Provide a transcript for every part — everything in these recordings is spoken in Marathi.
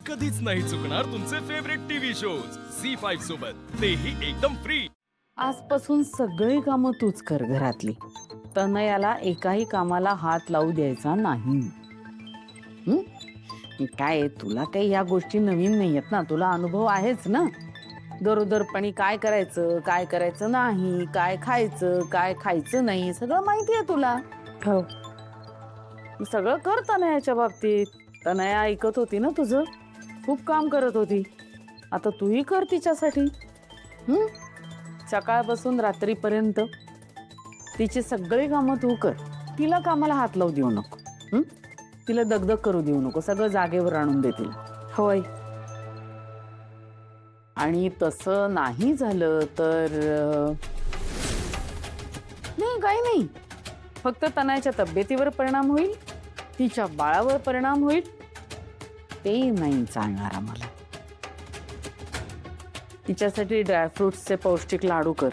कधीच नाही चुकणार तुमचे फेवरेट टीव्ही शोज झी5 सोबत, तेही एकदम फ्री। आजपासून सगळी कामं तूच कर घरातली. तनयाला एकाही कामाला हात लावू द्यायचा नाही. हं? काय आहे, तुला काही या गोष्टी नवीन नाही आहेत ना, तुला अनुभव आहेच ना. गरोदरपणी काय करायचं नाही, काय खायचं नाही, सगळं माहिती आहे तुला. हो. सगळं कर तनयाच्या बाबतीत. तनया ऐकत होती ना तुझं, खूप काम करत होती. आता तूही कर तिच्यासाठी. सकाळपासून रात्रीपर्यंत तिची सगळी कामं तू कर. तिला कामाला हात लावू देऊ नको. तिला दगदग करू देऊ नको. सगळं जागेवर आणून दे तिला. होय. आणि तसं नाही झालं तर नाही, काही नाही. फक्त तनयाच्या तब्येतीवर परिणाम होईल, तिच्या बाळावर परिणाम होईल. ते नाही चालणार आम्हाला. तिच्यासाठी ड्रायफ्रुट्सचे पौष्टिक लाडू कर.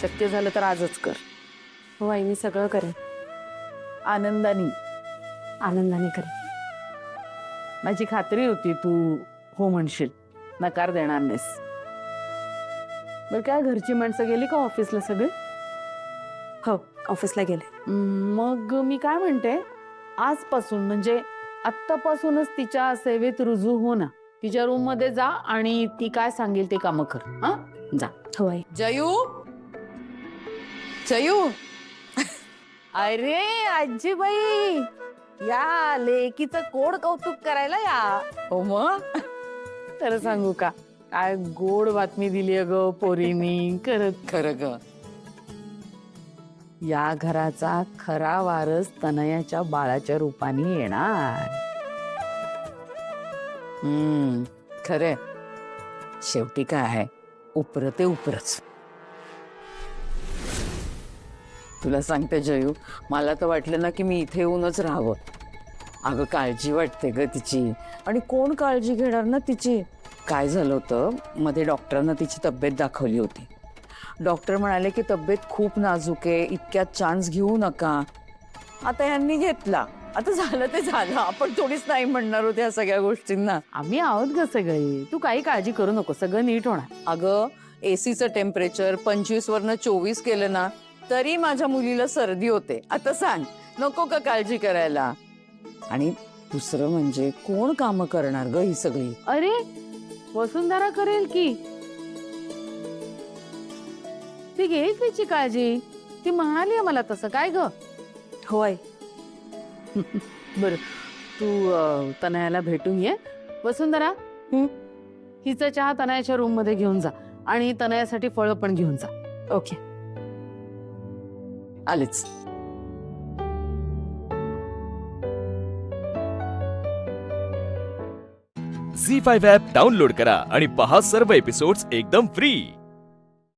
शक्य झालं तर आजच कर. हो आई, मी सगळं करेन. आनंदाने करेन. माझी खात्री होती तू हो म्हणशील, नकार देणार नाहीस. बरं, काय घरची माणसं गेली का ऑफिसला सगळे? हो, ऑफिसला गेले. मग मी काय म्हणते, आजपासून म्हणजे आत्तापासूनच तिच्या सेवेत रुजू हो ना. तिच्या रूम मध्ये जा आणि ती काय सांगेल ते काम कर. हा, जा. हो आई. जयू, अरे आजीबाई, या लेकीचं कोड कौतुक करायला या. हो मग, खरं सांगू का, काय गोड बातमी दिली ग पोरीनी. खरं ग, या घराचा खरा वारस तनयाच्या बाळाच्या रूपाने येणार. खरे, शेवटी काय आहे, उपर ते उपरच. तुला सांगते जयू, मला तर वाटलं ना की मी इथे येऊनच राहावं. अगं काळजी वाटते ग तिची, आणि कोण काळजी घेणार ना तिची. काय झालं होतं, मध्ये डॉक्टरांना तिची तब्येत दाखवली होती. डॉक्टर म्हणाले की तब्येत खूप नाजूक आहे, इतक्यात चान्स घेऊ नका. आता यांनी घेतला. आता झालं ते झालं, आपण थोडीच नाही म्हणणार होते या सगळ्या गोष्टींना. आम्ही आहोत ग सगळे, तू काही काळजी करू नको, सगळं नीट होणार. अगं एसीचं टेम्परेचर 25 वरनं 24 केलं ना तरी माझ्या मुलीला सर्दी होते. आता सांग, नको का काळजी करायला? आणि दुसरं म्हणजे कोण कामं करणार ग ही सगळी? अरे वसुंधरा करेल की, ती घेईल तिची काळजी. ती म्हणाली मला तसं. काय ग? हो आई. बर, तू तनयाला भेटून ये. वसुंधरा, हिचा चहा तनयाच्या रूम मध्ये घेऊन जा आणि तनयासाठी फळं पण घेऊन जा. ओके. आलेच. झी5 ॲप डाउनलोड करा आणि पहा सर्व एपिसोड्स एकदम फ्री।